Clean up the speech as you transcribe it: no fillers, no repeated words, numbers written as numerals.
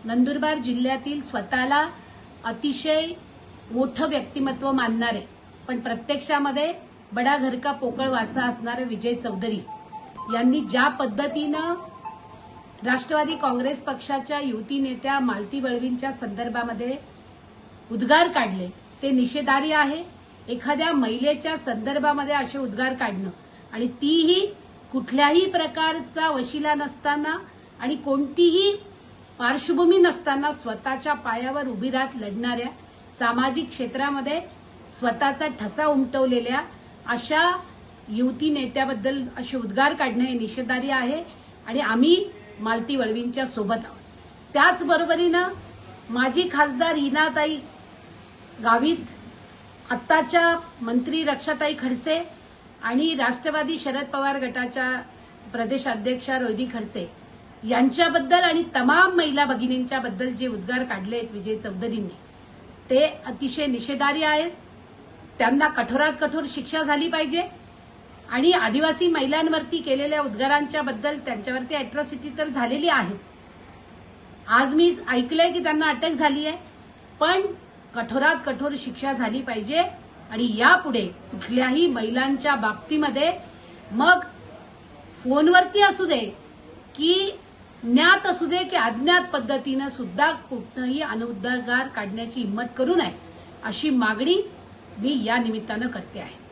नंदुरबार जिल्ह्यातील स्वतःला अतिशय मोठं व्यक्तिमत्व मानणारे पण प्रत्यक्षामध्ये बडा घर का पोकळ वासा असणारे विजय चौधरी यांनी ज्या पद्धतीनं राष्ट्रवादी काँग्रेस पक्षाच्या युवती नेत्या मालती वळवींच्या संदर्भामध्ये उद्गार काढले ते निषेधार्ह आहे। एखाद्या महिलेच्या संदर्भामध्ये असे उद्गार काढणं आणि तीही कुठल्याही प्रकारचा वशिला नसताना आणि कोणतीही पार्श्वभूमी नसताना स्वतःच्या पायावर उभी राहत लढणाऱ्या सामाजिक क्षेत्रामध्ये स्वतःचा ठसा उमटवलेल्या अशा युवती नेत्याबद्दल असे उद्गार काढणे हे निषेधार्ह आहे आणि आम्ही मालती वळवींच्या सोबत आहोत। त्याचबरोबरीनं माजी खासदार हिनाताई गावित आत्ताच्या मंत्री रक्षाताई खडसे आणि राष्ट्रवादी शरद पवार गटाच्या प्रदेशाध्यक्षा रोहिणी खडसे यांच्याबद्दल आणि तमाम महिला भगिनींच्याबद्दल जे उद्गार काढले आहेत विजय चौधरींनी ते अतिशय निषेधार्ह आहेत। त्यांना कठोरात कठोर शिक्षा झाली पाहिजे आणि आदिवासी महिलांवरती केलेल्या उद्गारांच्या बद्दल त्यांच्यावरती अॅट्रॉसिटी तर झालेली आहेच। आज मी ऐकलंय की त्यांना अटक झाली आहे, पण कठोरात कठोर शिक्षा झाली पाहिजे आणि यापुढे कुठल्याही महिलांच्या बाबतीमध्ये मग फोनवरती असू दे की ज्ञात असू दे की अज्ञात पद्धतीनं सुद्धा कुठनंही अनुद्गार काढण्याची हिंमत करू नये अशी मागणी मी या निमित्तानं करते आहे।